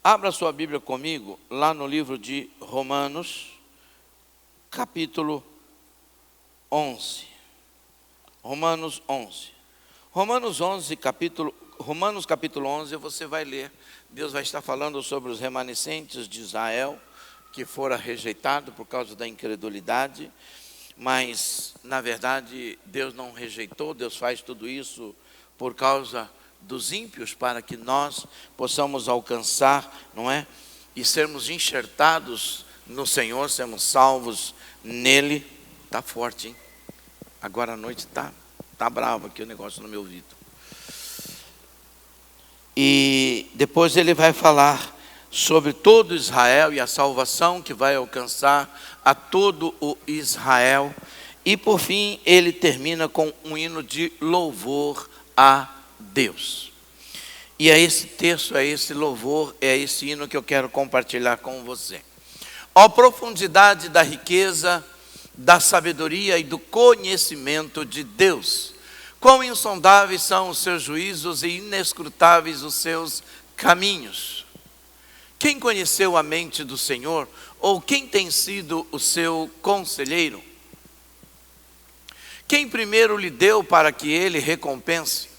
Abra sua Bíblia comigo, lá no livro de Romanos, capítulo 11. Romanos 11. Romanos capítulo 11, você vai ler. Deus vai estar falando sobre os remanescentes de Israel, que fora rejeitado por causa da incredulidade. Mas, na verdade, Deus não rejeitou, Deus faz tudo isso por causa dos ímpios, para que nós possamos alcançar, não é? E sermos enxertados no Senhor, sermos salvos nele. Está forte, hein? Agora à noite tá bravo aqui o negócio no meu ouvido. E depois ele vai falar sobre todo Israel e a salvação que vai alcançar a todo o Israel. E por fim ele termina com um hino de louvor a Deus. E é esse texto, é esse louvor, é esse hino que eu quero compartilhar com você. Ó profundidade da riqueza, da sabedoria e do conhecimento de Deus. Quão insondáveis são os seus juízos e inescrutáveis os seus caminhos. Quem conheceu a mente do Senhor? Ou quem tem sido o seu conselheiro? Quem primeiro lhe deu para que ele recompense?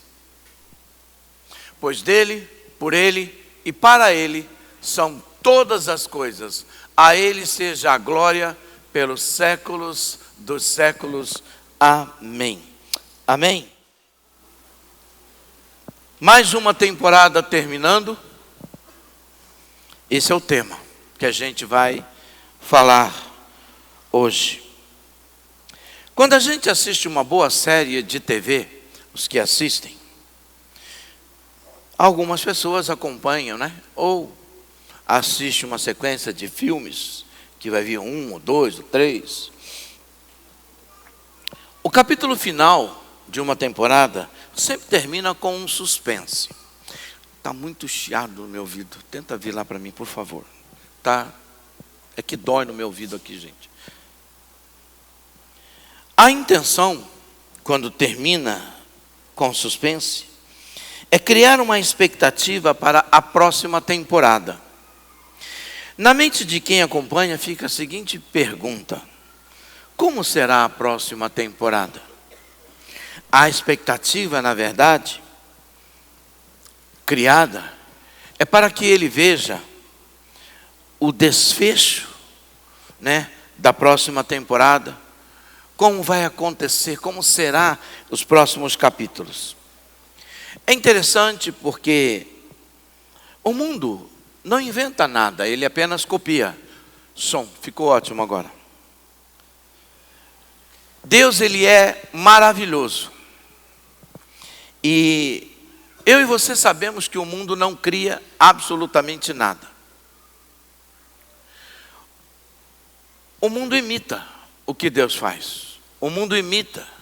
Pois dele, por ele e para ele são todas as coisas. A ele seja a glória pelos séculos dos séculos. Amém. Amém. Mais uma temporada terminando. Esse é o tema que a gente vai falar hoje. Quando a gente assiste uma boa série de TV, os que assistem, algumas pessoas acompanham, né? Ou assiste uma sequência de filmes, que vai vir 1, ou 2, ou 3. O capítulo final de uma temporada sempre termina com um suspense. Está muito chiado no meu ouvido. Tenta vir lá para mim, por favor. Tá? É que dói no meu ouvido aqui, gente. A intenção, quando termina com suspense, é criar uma expectativa para a próxima temporada. Na mente de quem acompanha fica a seguinte pergunta: como será a próxima temporada? A expectativa, na verdade, criada, é para que ele veja o desfecho, né, da próxima temporada, como vai acontecer, como será os próximos capítulos. É interessante porque o mundo não inventa nada, ele apenas copia. Som, ficou ótimo agora. Deus, ele é maravilhoso. E eu e você sabemos que o mundo não cria absolutamente nada. O mundo imita o que Deus faz. O mundo imita.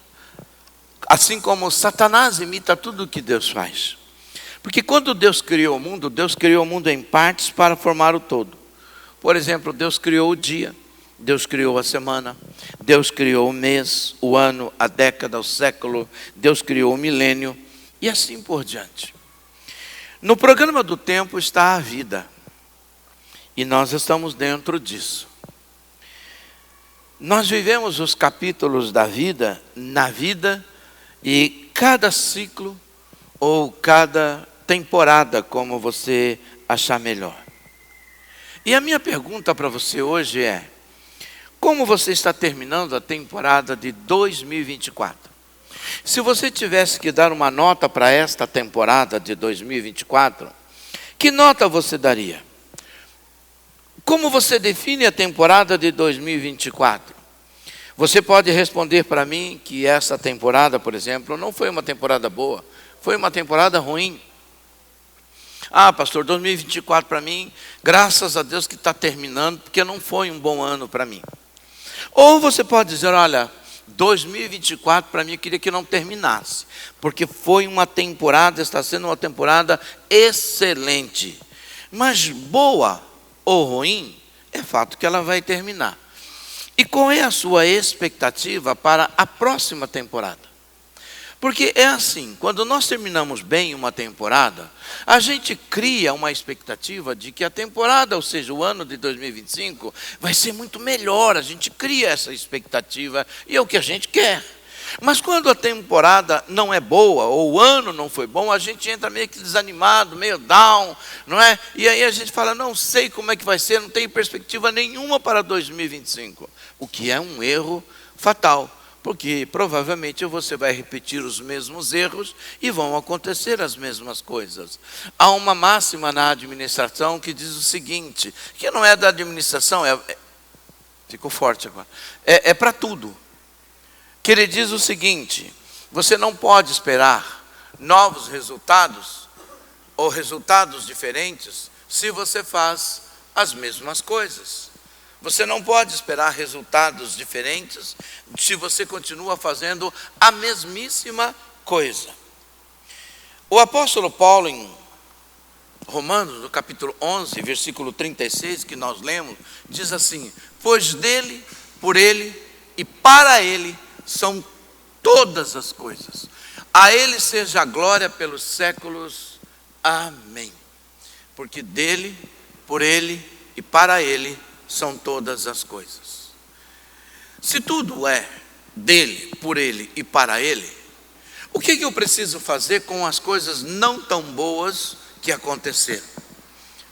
Assim como Satanás imita tudo o que Deus faz. Porque quando Deus criou o mundo em partes para formar o todo. Por exemplo, Deus criou o dia, Deus criou a semana, Deus criou o mês, o ano, a década, o século, Deus criou o milênio e assim por diante. No programa do tempo está a vida. E nós estamos dentro disso. Nós vivemos os capítulos da vida, na vida, e cada ciclo ou cada temporada, como você achar melhor. E a minha pergunta para você hoje é: como você está terminando a temporada de 2024? Se você tivesse que dar uma nota para esta temporada de 2024, que nota você daria? Como você define a temporada de 2024? Você pode responder para mim que essa temporada, por exemplo, não foi uma temporada boa, foi uma temporada ruim. Ah, pastor, 2024 para mim, graças a Deus que está terminando, porque não foi um bom ano para mim. Ou você pode dizer, olha, 2024 para mim eu queria que não terminasse, porque foi uma temporada, está sendo uma temporada excelente. Mas boa ou ruim, é fato que ela vai terminar. E qual é a sua expectativa para a próxima temporada? Porque é assim, quando nós terminamos bem uma temporada, a gente cria uma expectativa de que a temporada, ou seja, o ano de 2025, vai ser muito melhor. A gente cria essa expectativa e é o que a gente quer. Mas quando a temporada não é boa, ou o ano não foi bom, a gente entra meio que desanimado, meio down, não é? E aí a gente fala, não sei como é que vai ser, não tenho perspectiva nenhuma para 2025. O que é um erro fatal. Porque provavelmente você vai repetir os mesmos erros e vão acontecer as mesmas coisas. Há uma máxima na administração que diz o seguinte, que não é da administração, ficou forte agora, é para tudo. Que ele diz o seguinte, você não pode esperar novos resultados ou resultados diferentes se você faz as mesmas coisas. Você não pode esperar resultados diferentes se você continua fazendo a mesmíssima coisa. O apóstolo Paulo, em Romanos, no capítulo 11, versículo 36, que nós lemos, diz assim, pois dele, por ele e para ele são todas as coisas. A ele seja a glória pelos séculos. Amém. Porque dele, por ele e para ele são todas as coisas. Se tudo é dele, por ele e para ele, o que eu preciso fazer com as coisas não tão boas que aconteceram?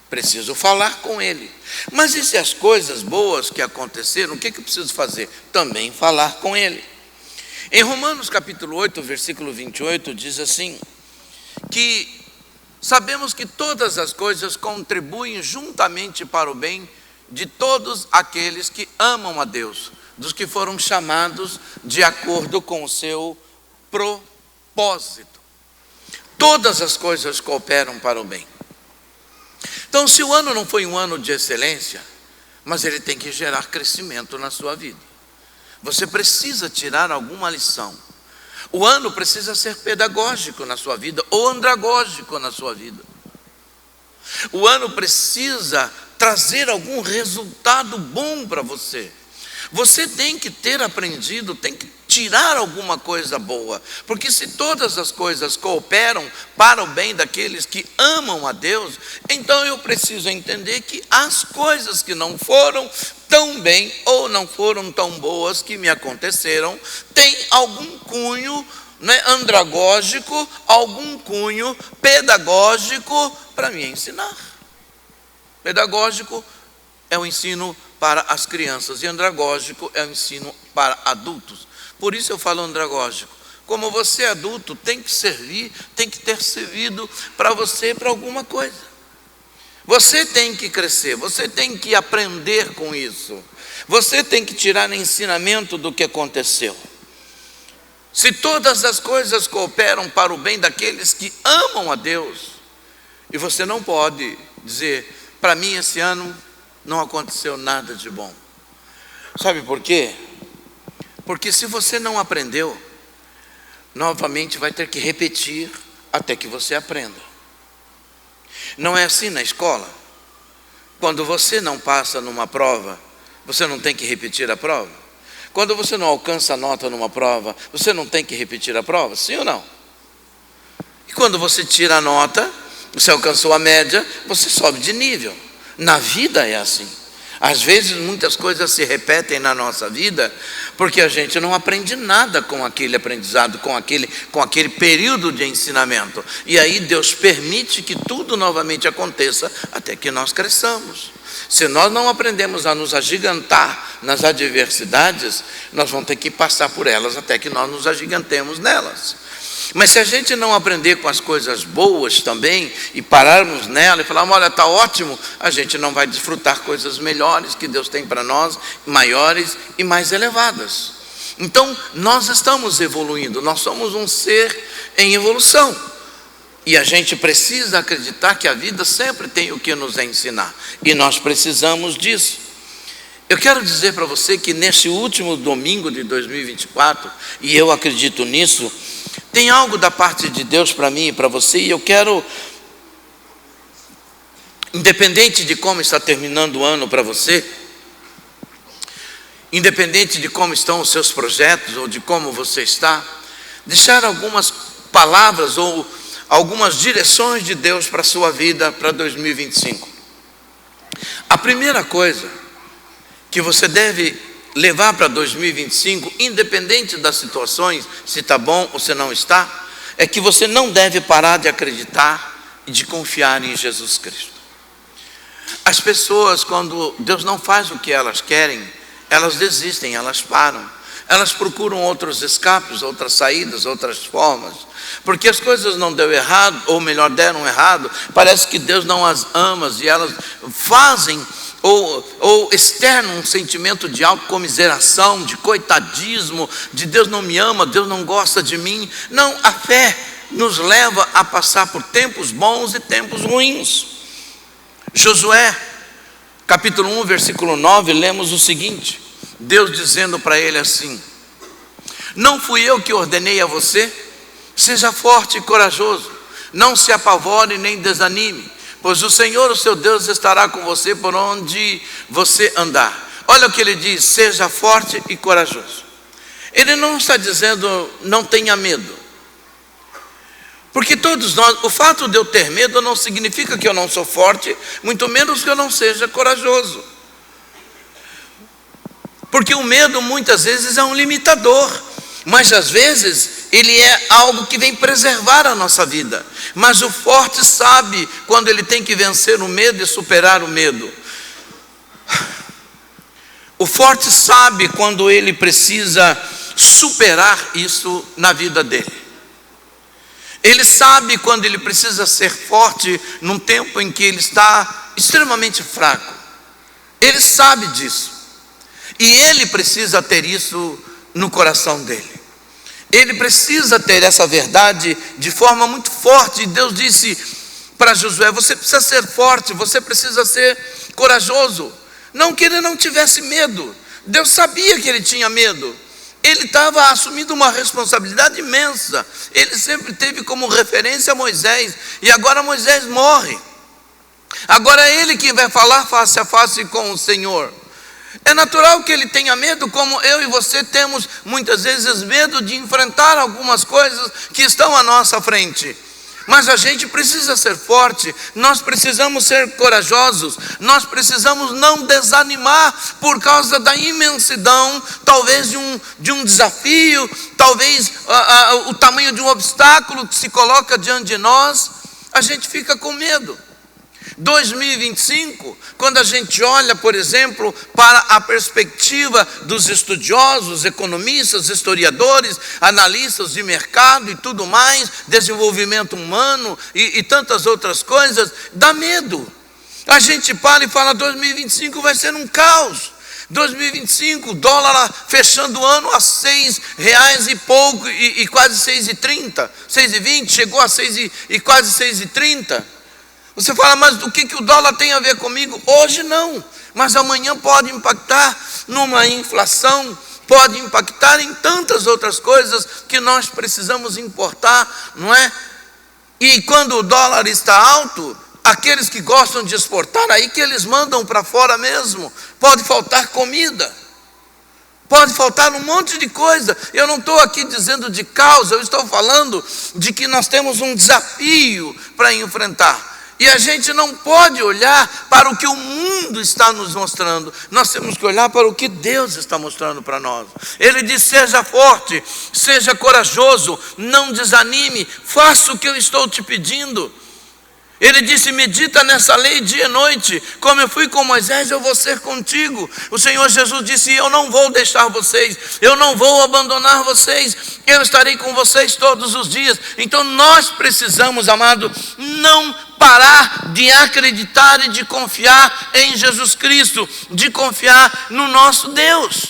Preciso falar com ele. Mas e se as coisas boas que aconteceram, o que eu preciso fazer? Também falar com ele. Em Romanos capítulo 8, versículo 28, diz assim, que sabemos que todas as coisas contribuem juntamente para o bem de todos aqueles que amam a Deus, dos que foram chamados de acordo com o seu propósito. Todas as coisas cooperam para o bem. Então, se o ano não foi um ano de excelência, mas ele tem que gerar crescimento na sua vida. Você precisa tirar alguma lição. O ano precisa ser pedagógico na sua vida, ou andragógico na sua vida. O ano precisa trazer algum resultado bom para você. Você tem que ter aprendido, tem que tirar alguma coisa boa. Porque se todas as coisas cooperam para o bem daqueles que amam a Deus, então eu preciso entender que as coisas que não foram tão bem ou não foram tão boas que me aconteceram, têm algum cunho andragógico, algum cunho pedagógico para me ensinar. Pedagógico é o ensino para as crianças e andragógico é o ensino para adultos. Por isso eu falo andragógico. Como você adulto tem que servir, tem que ter servido para você para alguma coisa. Você tem que crescer, você tem que aprender com isso. Você tem que tirar ensinamento do que aconteceu. Se todas as coisas cooperam para o bem daqueles que amam a Deus, e você não pode dizer, para mim esse ano não aconteceu nada de bom. Sabe por quê? Porque se você não aprendeu, novamente vai ter que repetir até que você aprenda. Não é assim na escola? Quando você não passa numa prova, você não tem que repetir a prova? Quando você não alcança a nota numa prova, você não tem que repetir a prova? Sim ou não? E quando você tira a nota, você alcançou a média, você sobe de nível. Na vida é assim. Às vezes muitas coisas se repetem na nossa vida porque a gente não aprende nada com aquele aprendizado, com aquele período de ensinamento. E aí Deus permite que tudo novamente aconteça até que nós cresçamos. Se nós não aprendemos a nos agigantar nas adversidades, nós vamos ter que passar por elas até que nós nos agigantemos nelas. Mas se a gente não aprender com as coisas boas também e pararmos nela e falar, olha, está ótimo, a gente não vai desfrutar coisas melhores que Deus tem para nós, maiores e mais elevadas. Então, nós estamos evoluindo, nós somos um ser em evolução. E a gente precisa acreditar que a vida sempre tem o que nos ensinar. E nós precisamos disso. Eu quero dizer para você que nesse último domingo de 2024, e eu acredito nisso, tem algo da parte de Deus para mim e para você, e eu quero, independente de como está terminando o ano para você, independente de como estão os seus projetos ou de como você está, deixar algumas palavras ou algumas direções de Deus para a sua vida para 2025. A primeira coisa que você deve levar para 2025, independente das situações, se está bom ou se não está, é que você não deve parar de acreditar e de confiar em Jesus Cristo. As pessoas, quando Deus não faz o que elas querem, elas desistem, elas param. Elas procuram outros escapes, outras saídas, outras formas. Porque as coisas não deu errado, ou melhor, deram errado. Parece que Deus não as ama e elas fazem ou externam um sentimento de autocomiseração, de coitadismo, de Deus não me ama, Deus não gosta de mim. Não, a fé nos leva a passar por tempos bons e tempos ruins. Josué, capítulo 1, versículo 9, lemos o seguinte: Deus dizendo para ele assim: não fui eu que ordenei a você? Seja forte e corajoso, não se apavore nem desanime, pois o Senhor, o seu Deus, estará com você por onde você andar. Olha o que ele diz: seja forte e corajoso. Ele não está dizendo não tenha medo, porque todos nós, o fato de eu ter medo não significa que eu não sou forte, muito menos que eu não seja corajoso. Porque o medo muitas vezes é um limitador, mas às vezes ele é algo que vem preservar a nossa vida. Mas o forte sabe quando ele tem que vencer o medo e superar o medo. O forte sabe quando ele precisa superar isso na vida dele. Ele sabe quando ele precisa ser forte num tempo em que ele está extremamente fraco. Ele sabe disso. E ele precisa ter isso no coração dele. Ele precisa ter essa verdade de forma muito forte. E Deus disse para Josué: você precisa ser forte, você precisa ser corajoso. Não que ele não tivesse medo. Deus sabia que ele tinha medo. Ele estava assumindo uma responsabilidade imensa. Ele sempre teve como referência Moisés. E agora Moisés morre. Agora é ele que vai falar face a face com o Senhor. É natural que ele tenha medo, como eu e você temos muitas vezes medo de enfrentar algumas coisas que estão à nossa frente. Mas a gente precisa ser forte, nós precisamos ser corajosos, nós precisamos não desanimar por causa da imensidão, talvez de um desafio, talvez o tamanho de um obstáculo que se coloca diante de nós. A gente fica com medo. 2025, quando a gente olha, por exemplo, para a perspectiva dos estudiosos, economistas, historiadores, analistas de mercado e tudo mais, desenvolvimento humano e tantas outras coisas, dá medo. A gente para e fala: 2025 vai ser um caos. 2025, dólar fechando o ano a R$6 e pouco, e quase 6,30, 6,20, chegou a 6 e quase 6,30. Você fala: mas o que o dólar tem a ver comigo? Hoje não, mas amanhã pode impactar numa inflação, pode impactar em tantas outras coisas que nós precisamos importar, não é? E quando o dólar está alto, aqueles que gostam de exportar, aí que eles mandam para fora mesmo. Pode faltar comida, pode faltar um monte de coisa. Eu não estou aqui dizendo de causa, eu estou falando de que nós temos um desafio para enfrentar. E a gente não pode olhar para o que o mundo está nos mostrando. Nós temos que olhar para o que Deus está mostrando para nós. Ele diz: seja forte, seja corajoso, não desanime, faça o que eu estou te pedindo. Ele disse: medita nessa lei dia e noite, como eu fui com Moisés, eu vou ser contigo. O Senhor Jesus disse: eu não vou deixar vocês, eu não vou abandonar vocês, eu estarei com vocês todos os dias. Então nós precisamos, amado, não parar de acreditar e de confiar em Jesus Cristo, de confiar no nosso Deus.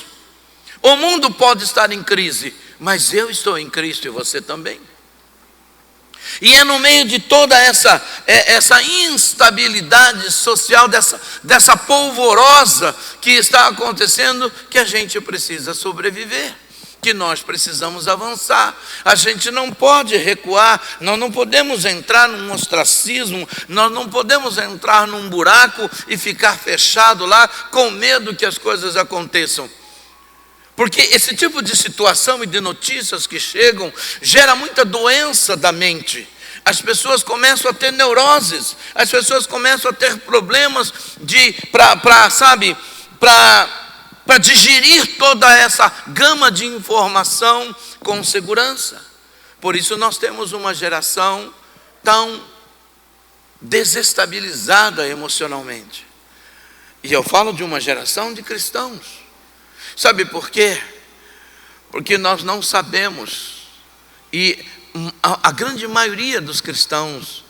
O mundo pode estar em crise, mas eu estou em Cristo e você também. E é no meio de toda essa instabilidade social, dessa polvorosa que está acontecendo, que a gente precisa sobreviver, que nós precisamos avançar. A gente não pode recuar, nós não podemos entrar num ostracismo, nós não podemos entrar num buraco e ficar fechado lá com medo que as coisas aconteçam. Porque esse tipo de situação e de notícias que chegam gera muita doença da mente. As pessoas começam a ter neuroses, as pessoas começam a ter problemas para digerir toda essa gama de informação com segurança. Por isso nós temos uma geração tão desestabilizada emocionalmente. E eu falo de uma geração de cristãos. Sabe por quê? Porque nós não sabemos. E a grande maioria dos cristãos,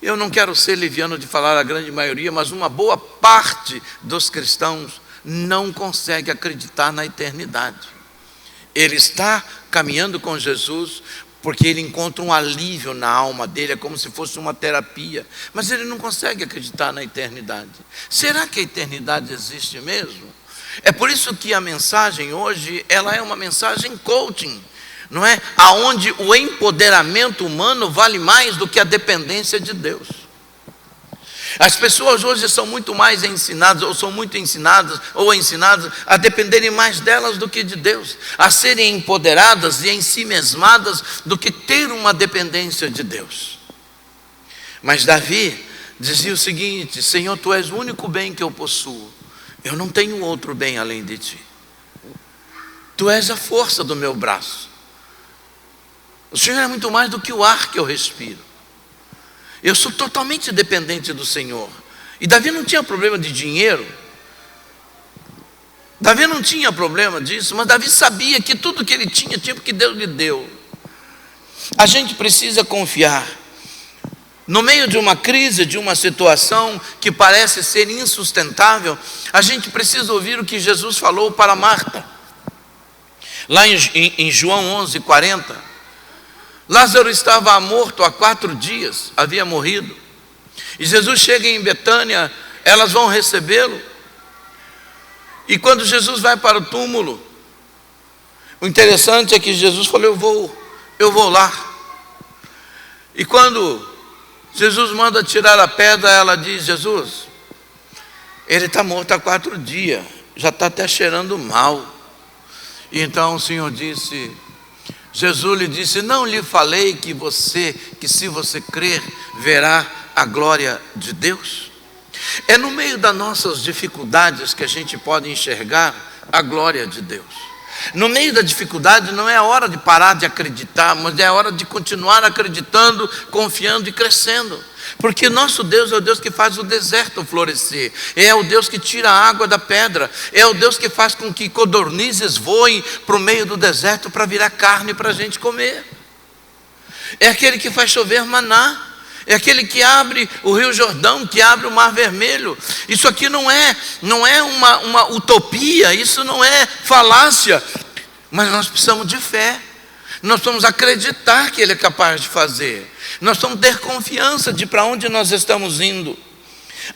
eu não quero ser liviano de falar a grande maioria, mas uma boa parte dos cristãos não consegue acreditar na eternidade. Ele está caminhando com Jesus porque ele encontra um alívio na alma dele, é como se fosse uma terapia, mas ele não consegue acreditar na eternidade. Será que a eternidade existe mesmo? É por isso que a mensagem hoje, ela é uma mensagem coaching, não é? Aonde o empoderamento humano vale mais do que a dependência de Deus. As pessoas hoje são muito mais ensinadas, ou são muito ensinadas, ou ensinadas a dependerem mais delas do que de Deus, a serem empoderadas e ensimesmadas do que ter uma dependência de Deus. Mas Davi dizia o seguinte: Senhor, Tu és o único bem que eu possuo, eu não tenho outro bem além de Ti. Tu és a força do meu braço. O Senhor é muito mais do que o ar que eu respiro. Eu sou totalmente dependente do Senhor. E Davi não tinha problema de dinheiro. Davi não tinha problema disso, mas Davi sabia que tudo que ele tinha porque Deus lhe deu. A gente precisa confiar. No meio de uma crise, de uma situação que parece ser insustentável, a gente precisa ouvir o que Jesus falou para Marta. Lá em João 11:40, Lázaro estava morto há 4 dias, havia morrido. E Jesus chega em Betânia, elas vão recebê-lo. E quando Jesus vai para o túmulo, o interessante é que Jesus falou: eu vou lá. E quando Jesus manda tirar a pedra, ela diz: Jesus, ele está morto há 4 dias, já está até cheirando mal. E então o Senhor disse, Jesus lhe disse: não lhe falei que se você crer, verá a glória de Deus? É no meio das nossas dificuldades que a gente pode enxergar a glória de Deus. No meio da dificuldade não é a hora de parar de acreditar, mas é a hora de continuar acreditando, confiando e crescendo. Porque nosso Deus é o Deus que faz o deserto florescer, é o Deus que tira a água da pedra, é o Deus que faz com que codornizes voem para o meio do deserto para virar carne para a gente comer. É aquele que faz chover maná, é aquele que abre o Rio Jordão, que abre o Mar Vermelho. Isso aqui não é uma utopia, isso não é falácia, mas nós precisamos de fé. Nós precisamos acreditar que Ele é capaz de fazer. Nós precisamos ter confiança de para onde nós estamos indo.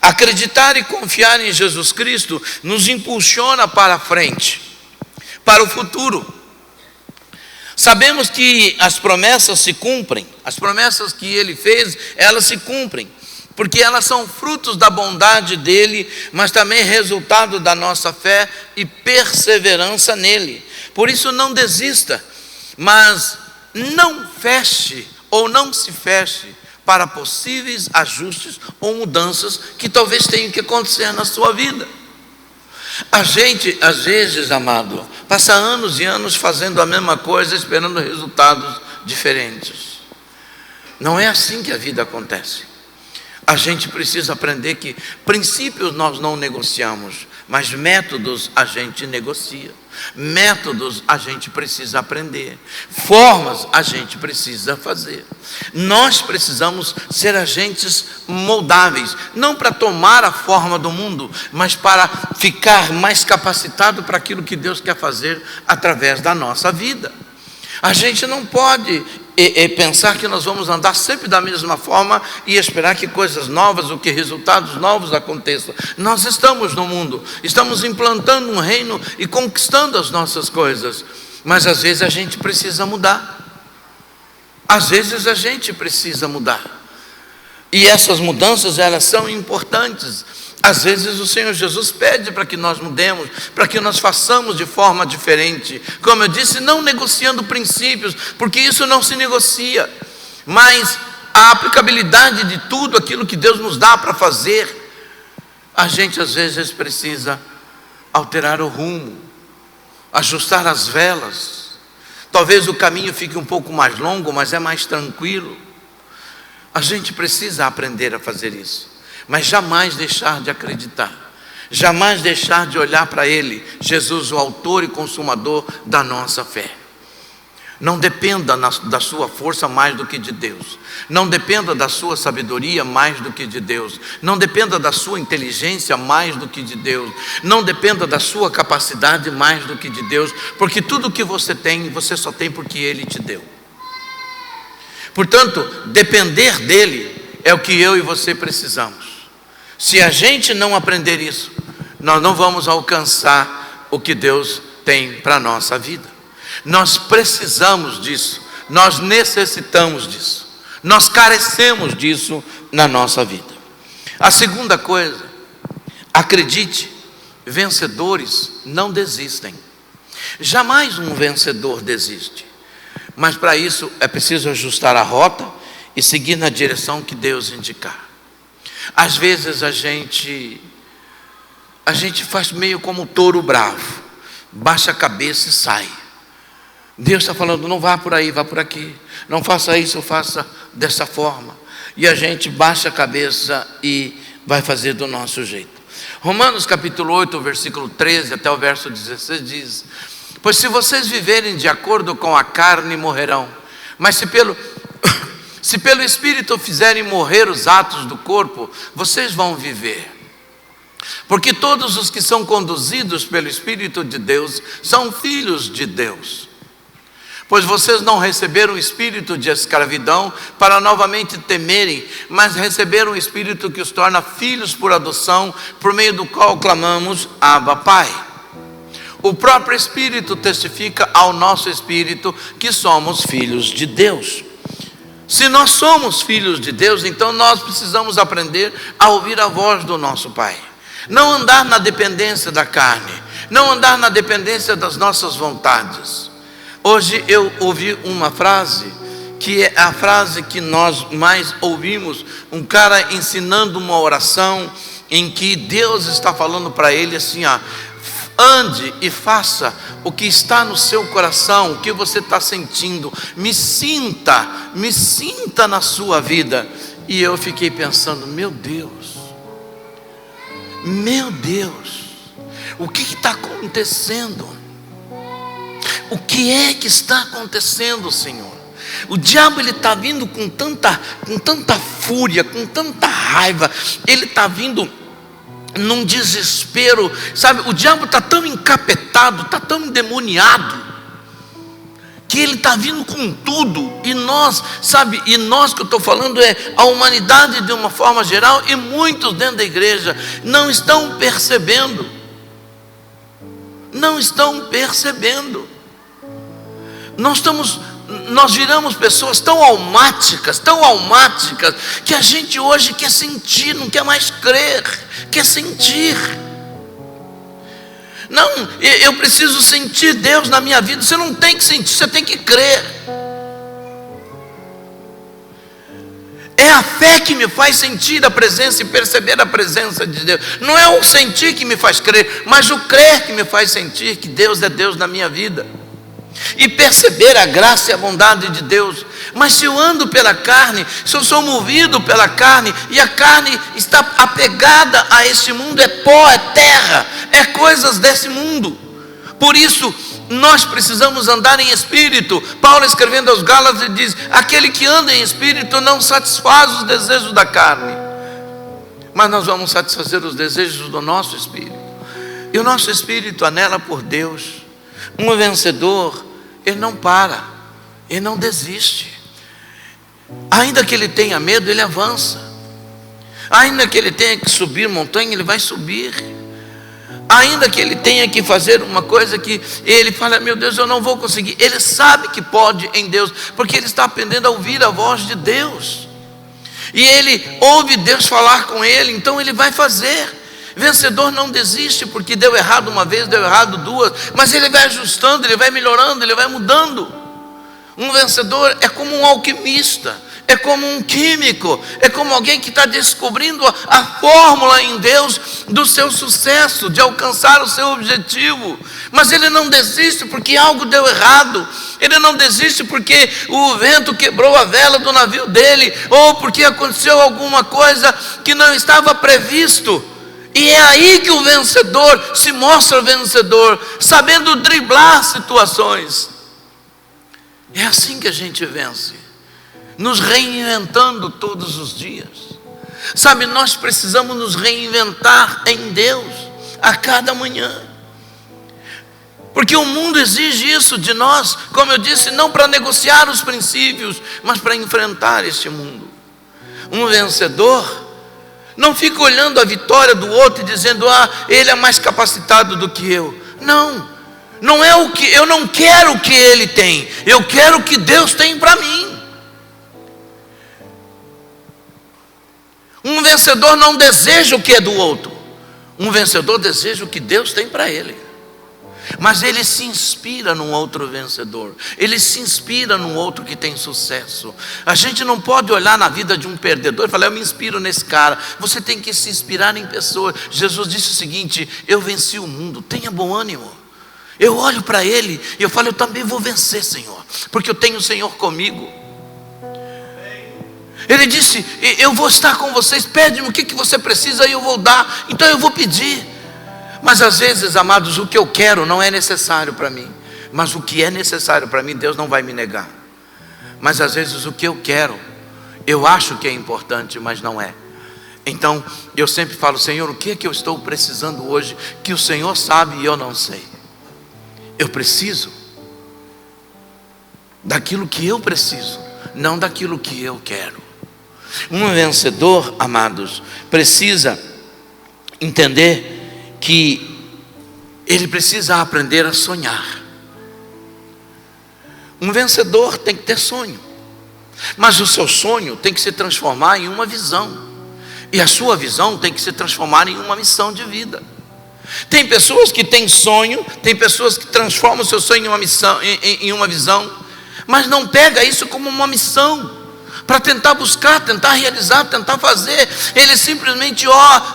Acreditar e confiar em Jesus Cristo nos impulsiona para a frente, para o futuro. Sabemos que as promessas se cumprem, as promessas que Ele fez, elas se cumprem, porque elas são frutos da bondade dEle, mas também resultado da nossa fé e perseverança nele. Por isso não desista, mas não feche ou não se feche para possíveis ajustes ou mudanças que talvez tenham que acontecer na sua vida. A gente, às vezes, amado, passa anos e anos fazendo a mesma coisa, esperando resultados diferentes. Não é assim que a vida acontece. A gente precisa aprender que princípios nós não negociamos, mas métodos a gente negocia. Métodos a gente precisa aprender, formas a gente precisa fazer. Nós precisamos ser agentes moldáveis, não para tomar a forma do mundo, mas para ficar mais capacitado para aquilo que Deus quer fazer através da nossa vida. A gente não pode pensar que nós vamos andar sempre da mesma forma e esperar que coisas novas ou que resultados novos aconteçam. Nós estamos no mundo, estamos implantando um reino e conquistando as nossas coisas, mas às vezes a gente precisa mudar. Às vezes a gente precisa mudar. E essas mudanças, elas são importantes. Às vezes o Senhor Jesus pede para que nós mudemos, para que nós façamos de forma diferente. Como eu disse, não negociando princípios, porque isso não se negocia. Mas a aplicabilidade de tudo aquilo que Deus nos dá para fazer, a gente às vezes precisa alterar o rumo, ajustar as velas. Talvez o caminho fique um pouco mais longo, mas é mais tranquilo. A gente precisa aprender a fazer isso. Mas jamais deixar de acreditar, jamais deixar de olhar para Ele, Jesus, o autor e consumador da nossa fé. Não dependa da sua força mais do que de Deus. Não dependa da sua sabedoria mais do que de Deus. Não dependa da sua inteligência mais do que de Deus. Não dependa da sua capacidade mais do que de Deus, porque tudo que você tem, você só tem porque Ele te deu. Portanto, depender dEle é o que eu e você precisamos. Se a gente não aprender isso, nós não vamos alcançar o que Deus tem para a nossa vida. Nós precisamos disso, nós necessitamos disso, nós carecemos disso na nossa vida. A segunda coisa, acredite, vencedores não desistem. Jamais um vencedor desiste. Mas para isso é preciso ajustar a rota e seguir na direção que Deus indicar. Às vezes a gente faz meio como um touro bravo, baixa a cabeça e sai. Deus está falando, não vá por aí, vá por aqui, não faça isso, faça dessa forma. E a gente baixa a cabeça e vai fazer do nosso jeito. Romanos capítulo 8, versículo 13 até o verso 16 diz: pois se vocês viverem de acordo com a carne, morrerão. Mas se pelo Espírito fizerem morrer os atos do corpo, vocês vão viver. Porque todos os que são conduzidos pelo Espírito de Deus são filhos de Deus. Pois vocês não receberam o espírito de escravidão para novamente temerem, mas receberam o Espírito que os torna filhos por adoção, por meio do qual clamamos, Abba, Pai. O próprio Espírito testifica ao nosso espírito que somos filhos de Deus. Se nós somos filhos de Deus, então nós precisamos aprender a ouvir a voz do nosso Pai. Não andar na dependência da carne, não andar na dependência das nossas vontades. Hoje eu ouvi uma frase, que é a frase que nós mais ouvimos, um cara ensinando uma oração, em que Deus está falando para ele assim, ande e faça o que está no seu coração, o que você está sentindo, me sinta na sua vida. E eu fiquei pensando, meu Deus, o que está acontecendo? O que é que está acontecendo, Senhor? O diabo, ele está vindo com tanta fúria, com tanta raiva, ele está vindo num desespero, sabe? O diabo está tão encapetado, está tão endemoniado, que ele está vindo com tudo. E nós, sabe, que eu estou falando é a humanidade de uma forma geral, e muitos dentro da igreja não estão percebendo. Nós viramos pessoas tão almáticas, que a gente hoje quer sentir, não quer mais crer, quer sentir. Não, eu preciso sentir Deus na minha vida. Você não tem que sentir, você tem que crer. É a fé que me faz sentir a presença e perceber a presença de Deus. Não é o sentir que me faz crer, mas o crer que me faz sentir que Deus é Deus na minha vida. E perceber a graça e a bondade de Deus. Mas se eu ando pela carne, se eu sou movido pela carne, e a carne está apegada a este mundo, é pó, é terra, é coisas desse mundo. Por isso nós precisamos andar em espírito. Paulo, escrevendo aos Gálatas, ele diz: aquele que anda em espírito não satisfaz os desejos da carne, mas nós vamos satisfazer os desejos do nosso espírito. E o nosso espírito anela por Deus. Um vencedor, ele não para, ele não desiste. Ainda que ele tenha medo, ele avança. Ainda que ele tenha que subir montanha, ele vai subir. Ainda que ele tenha que fazer uma coisa que ele fala, meu Deus, eu não vou conseguir, ele sabe que pode em Deus, porque ele está aprendendo a ouvir a voz de Deus. E ele ouve Deus falar com ele, então ele vai fazer. Vencedor não desiste porque deu errado uma vez, deu errado duas, mas ele vai ajustando, ele vai melhorando, ele vai mudando. Um vencedor é como um alquimista, é como um químico, é como alguém que está descobrindo a fórmula em Deus do seu sucesso, de alcançar o seu objetivo. Mas ele não desiste porque algo deu errado, ele não desiste porque o vento quebrou a vela do navio dele, ou porque aconteceu alguma coisa que não estava previsto. E é aí que o vencedor se mostra vencedor, sabendo driblar situações. É assim que a gente vence, nos reinventando todos os dias. Sabe, nós precisamos nos reinventar em Deus a cada manhã, porque o mundo exige isso de nós, como eu disse, não para negociar os princípios, mas para enfrentar este mundo. Um vencedor não fica olhando a vitória do outro e dizendo: ele é mais capacitado do que eu. Não é o que eu não quero o que ele tem, eu quero o que Deus tem para mim. Um vencedor não deseja o que é do outro, um vencedor deseja o que Deus tem para ele. Mas ele se inspira num outro vencedor, ele se inspira num outro que tem sucesso. A gente não pode olhar na vida de um perdedor e falar: eu me inspiro nesse cara. Você tem que se inspirar em pessoas. Jesus disse o seguinte: eu venci o mundo, tenha bom ânimo. Eu olho para ele e eu falo: eu também vou vencer, Senhor, porque eu tenho o Senhor comigo. Ele disse: eu vou estar com vocês, pede-me o que você precisa e eu vou dar. Então eu vou pedir. Mas às vezes, amados, o que eu quero não é necessário para mim, mas o que é necessário para mim, Deus não vai me negar. Mas às vezes o que eu quero, eu acho que é importante, mas não é. Então eu sempre falo: Senhor, o que é que eu estou precisando hoje, que o Senhor sabe e eu não sei? Eu preciso daquilo que eu preciso, não daquilo que eu quero. Um vencedor, amados, precisa entender que ele precisa aprender a sonhar. Um vencedor tem que ter sonho, mas o seu sonho tem que se transformar em uma visão, e a sua visão tem que se transformar em uma missão de vida. Tem pessoas que têm sonho, tem pessoas que transformam o seu sonho em uma missão, em uma visão, mas não pega isso como uma missão para tentar buscar, tentar realizar, tentar fazer. Ele simplesmente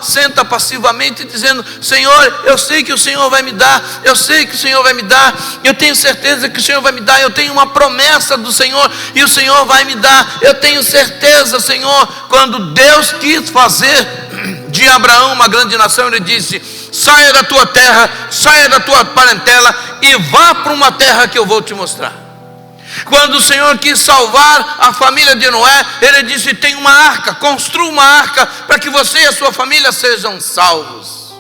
senta passivamente dizendo: Senhor, eu sei que o Senhor vai me dar, eu sei que o Senhor vai me dar, eu tenho certeza que o Senhor vai me dar, eu tenho uma promessa do Senhor e o Senhor vai me dar, eu tenho certeza, Senhor. Quando Deus quis fazer de Abraão uma grande nação, ele disse: saia da tua terra, saia da tua parentela e vá para uma terra que eu vou te mostrar. Quando o Senhor quis salvar a família de Noé, ele disse: tem uma arca, construa uma arca para que você e a sua família sejam salvos.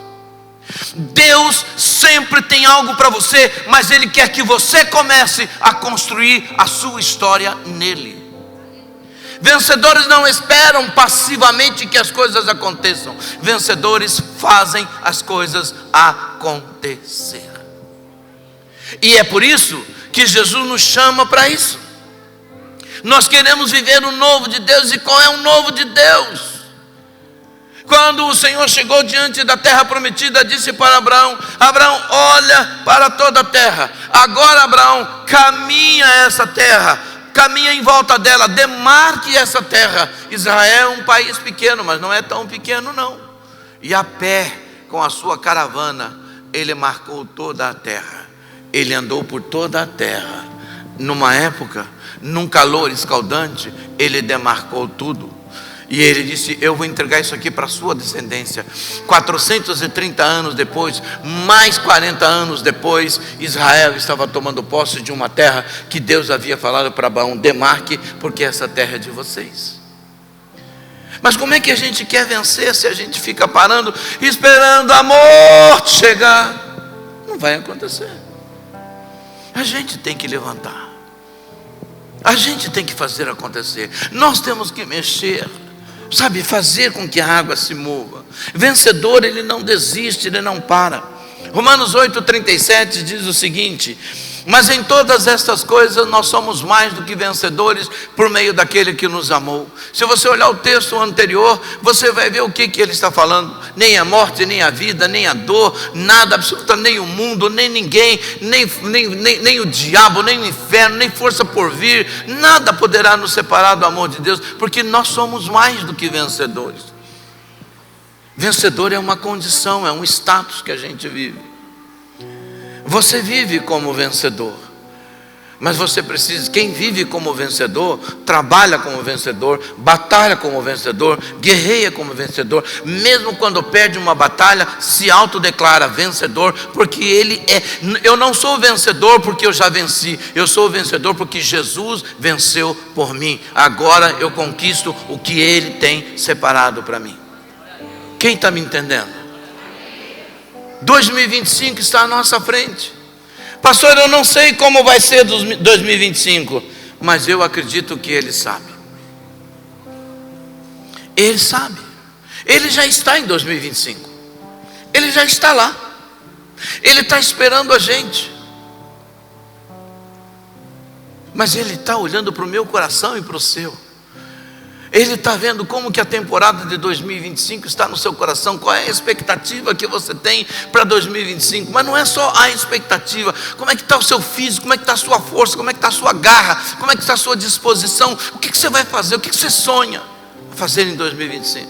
Deus sempre tem algo para você, mas Ele quer que você comece a construir a sua história nele. Vencedores não esperam passivamente que as coisas aconteçam, vencedores fazem as coisas acontecer. E é por isso que Jesus nos chama para isso. Nós queremos viver o novo de Deus. E qual é o novo de Deus? Quando o Senhor chegou diante da terra prometida, disse para Abraão: Abraão, olha para toda a terra. Agora, Abraão, caminha essa terra, caminha em volta dela, demarque essa terra. Israel é um país pequeno, mas não é tão pequeno não. E a pé, com a sua caravana, ele marcou toda a terra. Ele andou por toda a terra. Numa época, num calor escaldante, ele demarcou tudo. E ele disse: eu vou entregar isso aqui para a sua descendência. 430 anos depois, mais 40 anos depois, Israel estava tomando posse de uma terra que Deus havia falado para Abraão: demarque, porque essa terra é de vocês. Mas como é que a gente quer vencer se a gente fica parando, esperando a morte chegar? Não vai acontecer. A gente tem que levantar, a gente tem que fazer acontecer. Nós temos que mexer, sabe, fazer com que a água se mova. Vencedor, ele não desiste, ele não para. Romanos 8:37 diz o seguinte: Mas em todas estas coisas nós somos mais do que vencedores por meio daquele que nos amou. Se você olhar o texto anterior, você vai ver o que ele está falando. Nem a morte, nem a vida, nem a dor, nada, absolutamente, nem o mundo, nem ninguém, nem o diabo, nem o inferno, nem força por vir, nada poderá nos separar do amor de Deus, porque nós somos mais do que vencedores. Vencedor é uma condição, é um status que a gente vive. Você vive como vencedor, mas você precisa, quem vive como vencedor, trabalha como vencedor, batalha como vencedor, guerreia como vencedor, mesmo quando perde uma batalha, se autodeclara vencedor, porque ele é. Eu não sou vencedor porque eu já venci, eu sou vencedor porque Jesus venceu por mim, agora eu conquisto o que Ele tem separado para mim. Quem está me entendendo? 2025 está à nossa frente. Pastor, eu não sei como vai ser 2025, mas eu acredito que Ele sabe. Ele sabe. Ele já está em 2025. Ele já está lá. Ele está esperando a gente. Mas Ele está olhando para o meu coração e para o seu. Ele está vendo como que a temporada de 2025 está no seu coração. Qual é a expectativa que você tem para 2025? Mas não é só a expectativa. Como é que está o seu físico? Como é que está a sua força? Como é que está a sua garra? Como é que está a sua disposição? O que você vai fazer? O que você sonha fazer em 2025?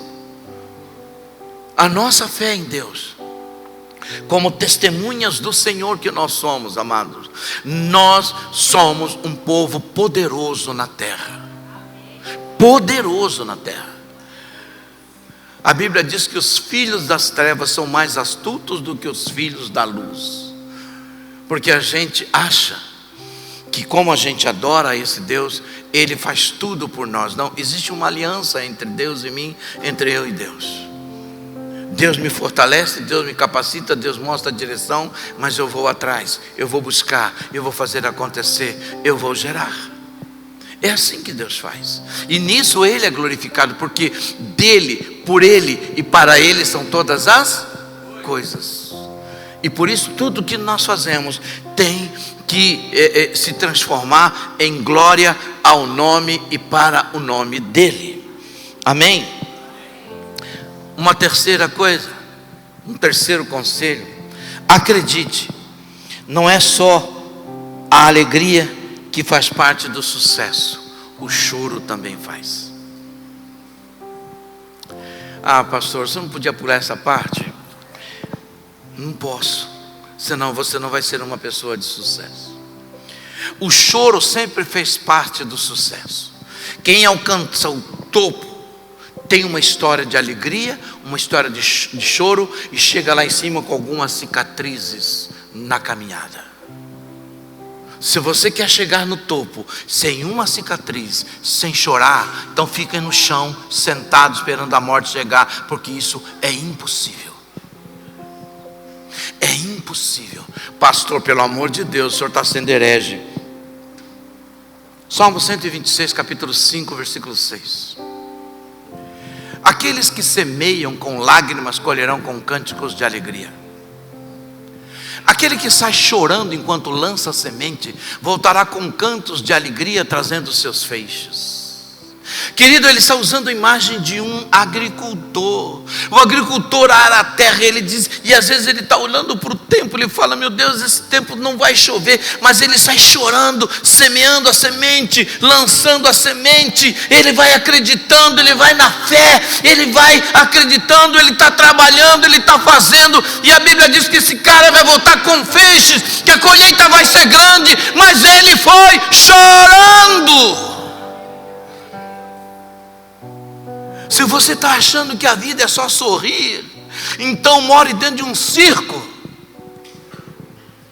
A nossa fé em Deus, como testemunhas do Senhor que nós somos, amados, nós somos um povo poderoso na terra. Poderoso na terra. A Bíblia diz que os filhos das trevas são mais astutos do que os filhos da luz, porque a gente acha que, como a gente adora esse Deus, Ele faz tudo por nós. Não, existe uma aliança entre Deus e mim, entre eu e Deus. Deus me fortalece, Deus me capacita, Deus mostra a direção, mas eu vou atrás, eu vou buscar, eu vou fazer acontecer, eu vou gerar. É assim que Deus faz. E nisso Ele é glorificado, porque dele, por Ele e para Ele são todas as coisas. E por isso tudo que nós fazemos tem que se transformar em glória ao nome e para o nome dele. Amém? Uma terceira coisa, um terceiro conselho: acredite, não é só a alegria que faz parte do sucesso, o choro também faz. Ah, pastor, você não podia pular essa parte? Não posso, senão você não vai ser uma pessoa de sucesso. O choro sempre fez parte do sucesso. Quem alcança o topo tem uma história de alegria, uma história de choro, e chega lá em cima com algumas cicatrizes na caminhada. Se você quer chegar no topo sem uma cicatriz, sem chorar, então fica no chão, sentado, esperando a morte chegar, porque isso é impossível. É impossível. Pastor, pelo amor de Deus, o senhor está sendo herege. Salmo 126, capítulo 5, versículo 6. Aqueles que semeiam com lágrimas colherão com cânticos de alegria. Aquele que sai chorando enquanto lança a semente voltará com cantos de alegria, trazendo seus feixes. Querido, ele está usando a imagem de um agricultor. O agricultor ara a terra, ele diz, e às vezes ele está olhando para o tempo, ele fala: meu Deus, esse tempo não vai chover, mas ele sai chorando, semeando a semente, lançando a semente. Ele vai acreditando, ele vai na fé, ele vai acreditando, ele está trabalhando, ele está fazendo, e a Bíblia diz que esse cara vai voltar com feixes, que a colheita vai ser grande, mas ele foi chorando. Se você está achando que a vida é só sorrir, então more dentro de um circo.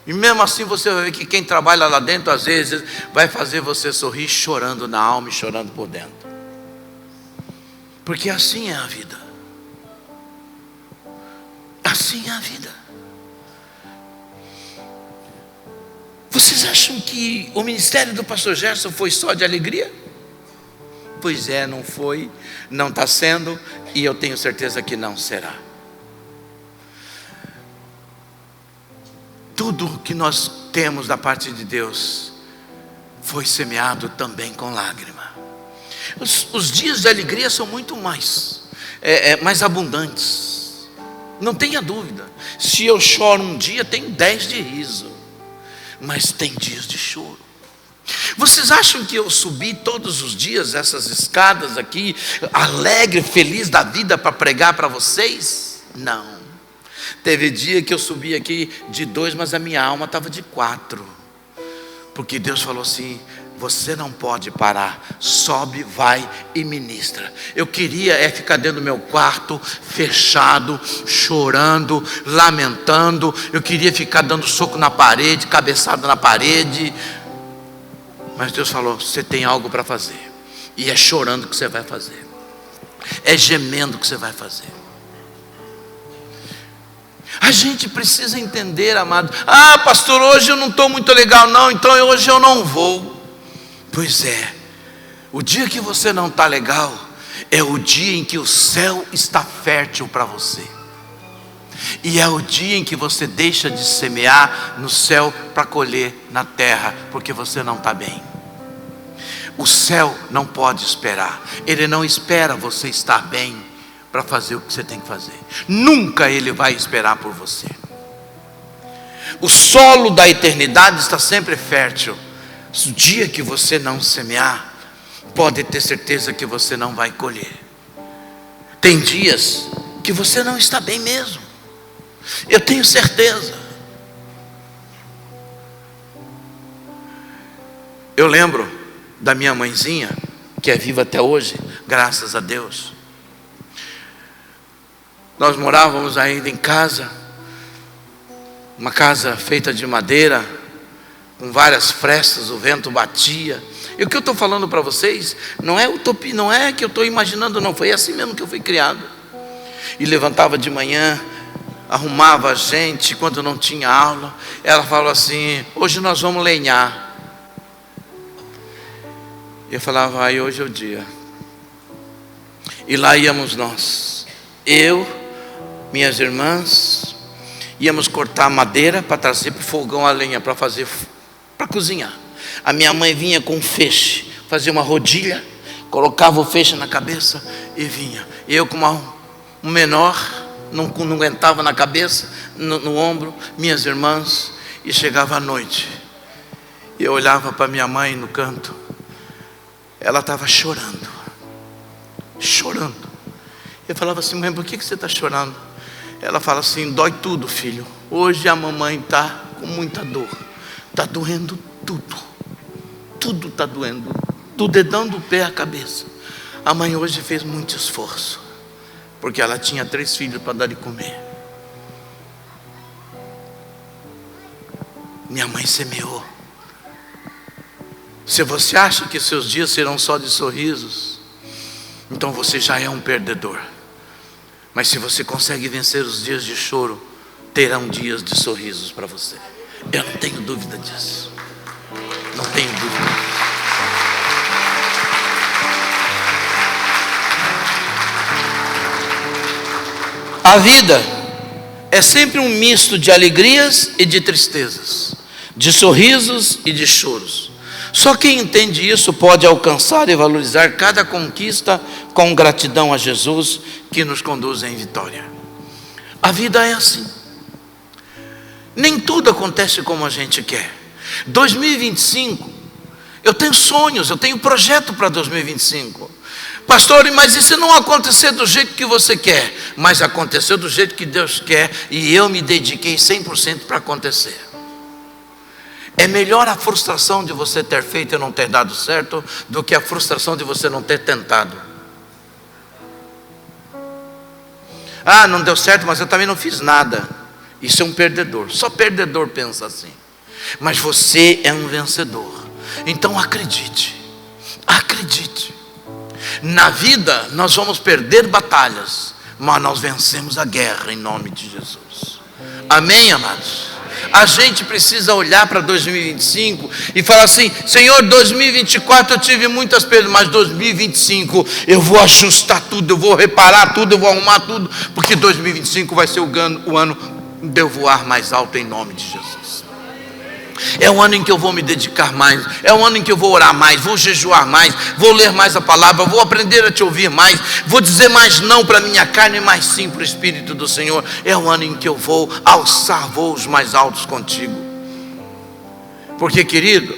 E mesmo assim você vai ver que quem trabalha lá dentro às vezes vai fazer você sorrir chorando na alma e chorando por dentro. Porque assim é a vida. Assim é a vida. Vocês acham que o ministério do pastor Gerson foi só de alegria? Pois é, não foi, não está sendo, e eu tenho certeza que não será. Tudo que nós temos da parte de Deus foi semeado também com lágrima. Os dias de alegria são muito mais abundantes. Não tenha dúvida. Se eu choro um dia, tem 10 de riso. Mas tem dias de choro. Vocês acham que eu subi todos os dias essas escadas aqui, alegre, feliz da vida, para pregar para vocês? Não. Teve dia que eu subi aqui de 2, mas a minha alma estava de 4. Porque Deus falou assim: você não pode parar, sobe, vai e ministra. Eu queria ficar dentro do meu quarto, fechado, chorando, lamentando. Eu queria ficar dando soco na parede, cabeçada na parede. Mas Deus falou: você tem algo para fazer. E é chorando que você vai fazer. É gemendo que você vai fazer. A gente precisa entender, amado. Ah, pastor, hoje eu não estou muito legal não, então hoje eu não vou. Pois é, o dia que você não está legal é o dia em que o céu está fértil para você. E é o dia em que você deixa de semear no céu para colher na terra, porque você não está bem. O céu não pode esperar. Ele não espera você estar bem para fazer o que você tem que fazer. Nunca Ele vai esperar por você. O solo da eternidade está sempre fértil. O dia que você não semear, pode ter certeza que você não vai colher. Tem dias que você não está bem mesmo. Eu tenho certeza. Eu lembro da minha mãezinha, que é viva até hoje, graças a Deus. Nós morávamos ainda em casa, uma casa feita de madeira, com várias frestas, o vento batia. E o que eu estou falando para vocês não é utopia, não é que eu estou imaginando, não. Foi assim mesmo que eu fui criado. E levantava de manhã, arrumava a gente quando não tinha aula. Ela falou assim: hoje nós vamos lenhar. Eu falava: ai, hoje é o dia. E lá íamos nós, eu, minhas irmãs, íamos cortar madeira para trazer para o fogão a lenha, para fazer, para cozinhar. A minha mãe vinha com feixe, fazia uma rodilha, colocava o feixe na cabeça e vinha. Eu com um menor, não aguentava na cabeça, no ombro, minhas irmãs, e chegava à noite. E eu olhava para minha mãe no canto, ela estava chorando. Eu falava assim: mãe, por que você está chorando? Ela fala assim: dói tudo, filho. Hoje a mamãe está com muita dor. Está doendo tudo. Tudo está doendo. Do dedão do pé à cabeça. A mãe hoje fez muito esforço, porque ela tinha 3 filhos para dar de comer. Minha mãe semeou. Se você acha que seus dias serão só de sorrisos, então você já é um perdedor. Mas se você consegue vencer os dias de choro, terão dias de sorrisos para você. Eu não tenho dúvida disso. Não tenho dúvida. A vida é sempre um misto de alegrias e de tristezas, de sorrisos e de choros. Só quem entende isso pode alcançar e valorizar cada conquista com gratidão a Jesus, que nos conduz em vitória. A vida é assim. Nem tudo acontece como a gente quer. 2025, eu tenho sonhos, eu tenho projeto para 2025. Pastor, mas e se não acontecer do jeito que você quer? Mas aconteceu do jeito que Deus quer, e eu me dediquei 100% para acontecer. É melhor a frustração de você ter feito e não ter dado certo, do que a frustração de você não ter tentado. Ah, não deu certo, mas eu também não fiz nada. Isso é um perdedor. Só perdedor pensa assim. Mas você é um vencedor. Então acredite. Acredite. Na vida nós vamos perder batalhas, mas nós vencemos a guerra em nome de Jesus. Amém, amados? A gente precisa olhar para 2025 e falar assim: Senhor, 2024 eu tive muitas perdas, mas 2025 eu vou ajustar tudo, eu vou reparar tudo, eu vou arrumar tudo, porque 2025 vai ser o ano de eu voar mais alto em nome de Jesus. É um ano em que eu vou me dedicar mais, é um ano em que eu vou orar mais, vou jejuar mais, vou ler mais a palavra, vou aprender a te ouvir mais, vou dizer mais não para a minha carne e mais sim para o Espírito do Senhor. É um ano em que eu vou alçar voos mais altos contigo. Porque, querido,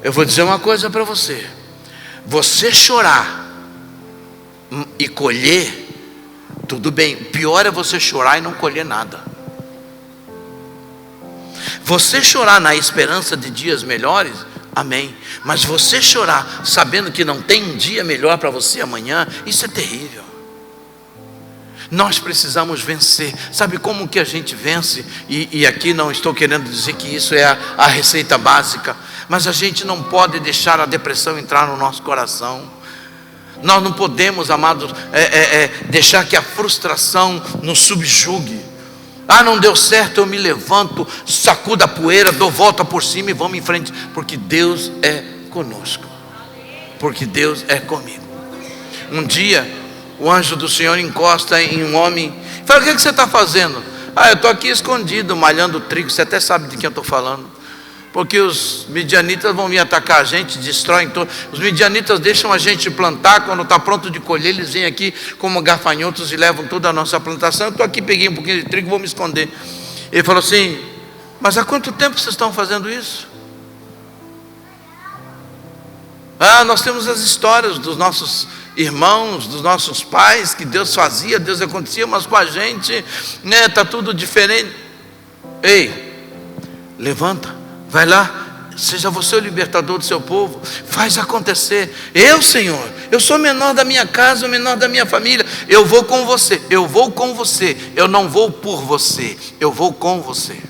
eu vou dizer uma coisa para você: você chorar e colher, tudo bem. O pior é você chorar e não colher nada. Você chorar na esperança de dias melhores, amém. Mas você chorar sabendo que não tem um dia melhor para você amanhã, isso é terrível. Nós precisamos vencer. Sabe como que a gente vence? E aqui não estou querendo dizer que isso é a receita básica, mas a gente não pode deixar a depressão entrar no nosso coração. Nós não podemos, amados, deixar que a frustração nos subjugue. Ah, não deu certo, eu me levanto, sacudo a poeira, dou volta por cima e vamos em frente, porque Deus é conosco, porque Deus é comigo. Um dia o anjo do Senhor encosta em um homem e fala: o que você está fazendo? Ah, eu estou aqui escondido, malhando trigo. Você até sabe de quem eu estou falando, porque os midianitas vão vir atacar a gente, destroem tudo. Os midianitas deixam a gente plantar, quando está pronto de colher, eles vêm aqui como gafanhotos e levam toda a nossa plantação. Eu estou aqui, peguei um pouquinho de trigo, vou me esconder. Ele falou assim: mas há quanto tempo vocês estão fazendo isso? Ah, nós temos as histórias dos nossos irmãos, dos nossos pais, que Deus fazia, Deus acontecia, mas com a gente, né, está tudo diferente. Ei, levanta. Vai lá, seja você o libertador do seu povo, faz acontecer. Eu, Senhor, eu sou o menor da minha casa, o menor da minha família, eu vou com você, eu vou com você, eu não vou por você, eu vou com você.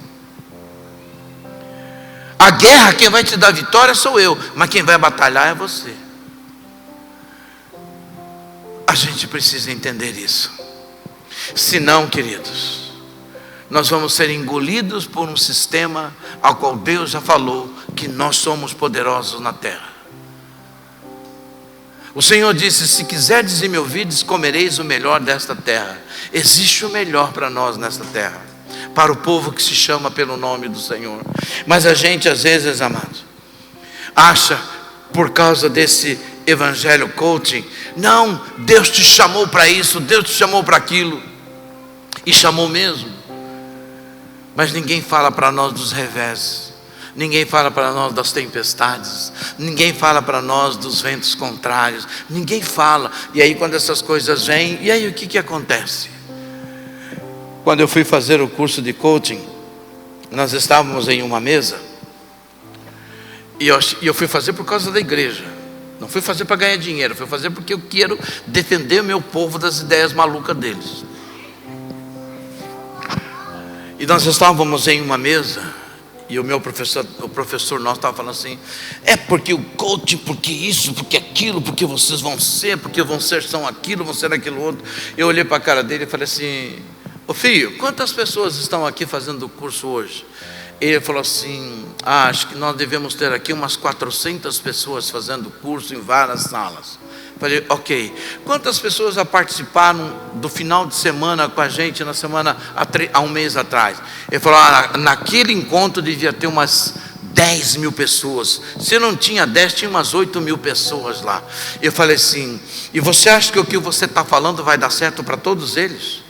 A guerra, quem vai te dar vitória sou eu, mas quem vai batalhar é você. A gente precisa entender isso. Senão, queridos, nós vamos ser engolidos por um sistema ao qual Deus já falou que nós somos poderosos na terra. O Senhor disse: se quiserdes e me ouvirdes, comereis o melhor desta terra. Existe o melhor para nós nesta terra, para o povo que se chama pelo nome do Senhor. Mas a gente às vezes, amados, acha, por causa desse evangelho coaching, não, Deus te chamou para isso, Deus te chamou para aquilo, e chamou mesmo. Mas ninguém fala para nós dos revés, ninguém fala para nós das tempestades, ninguém fala para nós dos ventos contrários, ninguém fala. E aí quando essas coisas vêm, e aí o que acontece? Quando eu fui fazer o curso de coaching, nós estávamos em uma mesa, e eu fui fazer por causa da igreja, não fui fazer para ganhar dinheiro, fui fazer porque eu quero defender o meu povo das ideias malucas deles. E nós estávamos em uma mesa, e o professor nosso estava falando assim: é porque o coaching, porque isso, porque aquilo, porque vocês vão ser, porque vão ser são aquilo, vão ser aquilo outro. Eu olhei para a cara dele e falei assim: ô filho, quantas pessoas estão aqui fazendo o curso hoje? Ele falou assim: acho que nós devemos ter aqui umas 400 pessoas fazendo curso em várias salas. Falei: ok, quantas pessoas já participaram do final de semana com a gente na semana há um mês atrás? Ele falou: naquele encontro devia ter umas 10 mil pessoas. Se não tinha 10, tinha umas 8 mil pessoas lá. Eu falei assim: e você acha que o que você está falando vai dar certo para todos eles?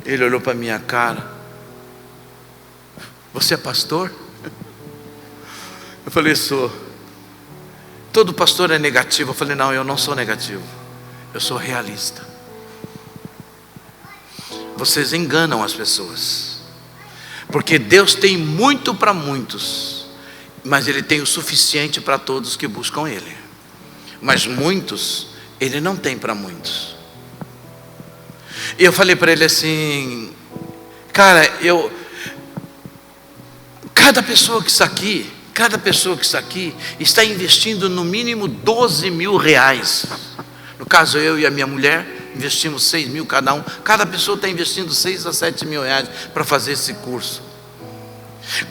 Ele olhou para a minha cara: você é pastor? Eu falei: sou. Todo pastor é negativo. Eu falei: não, eu não sou negativo, eu sou realista. Vocês enganam as pessoas, porque Deus tem muito para muitos, mas Ele tem o suficiente para todos que buscam Ele. Mas muitos Ele não tem para muitos. E eu falei para ele assim: cara, cada pessoa que está aqui está investindo no mínimo 12 mil reais. No caso, eu e a minha mulher investimos 6 mil cada um. Cada pessoa está investindo 6 a 7 mil reais para fazer esse curso.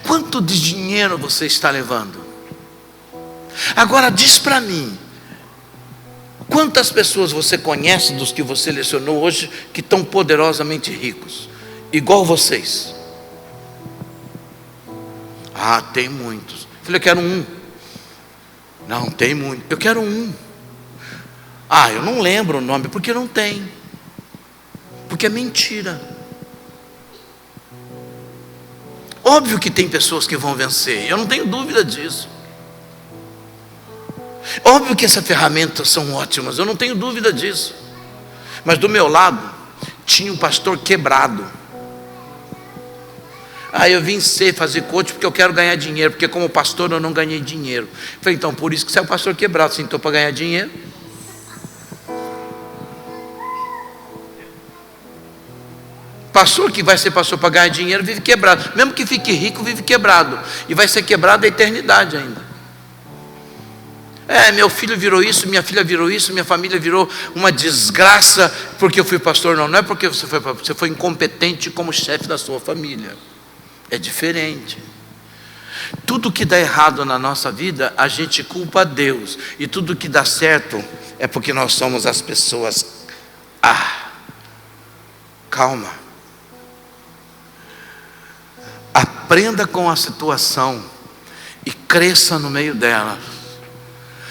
Quanto de dinheiro você está levando? Agora diz para mim, quantas pessoas você conhece dos que você lecionou hoje que estão poderosamente ricos, igual vocês? Ah, tem muitos. Eu falei, eu quero um. Não, tem muito. Eu quero um. Ah, eu não lembro o nome, porque não tem. Porque é mentira. Óbvio que tem pessoas que vão vencer, eu não tenho dúvida disso. Óbvio que essas ferramentas são ótimas, eu não tenho dúvida disso. Mas do meu lado, tinha um pastor quebrado. Eu vim fazer coach porque eu quero ganhar dinheiro, porque como pastor eu não ganhei dinheiro. Falei, então por isso que você é o pastor quebrado, você entrou para ganhar dinheiro. Pastor que vai ser pastor para ganhar dinheiro vive quebrado. Mesmo que fique rico, vive quebrado. E vai ser quebrado a eternidade ainda. Meu filho virou isso, minha filha virou isso, minha família virou uma desgraça porque eu fui pastor. Não é porque você foi incompetente como chefe da sua família. É diferente. Tudo que dá errado na nossa vida, a gente culpa a Deus. E tudo que dá certo é porque nós somos as pessoas. Calma. Aprenda com a situação e cresça no meio dela.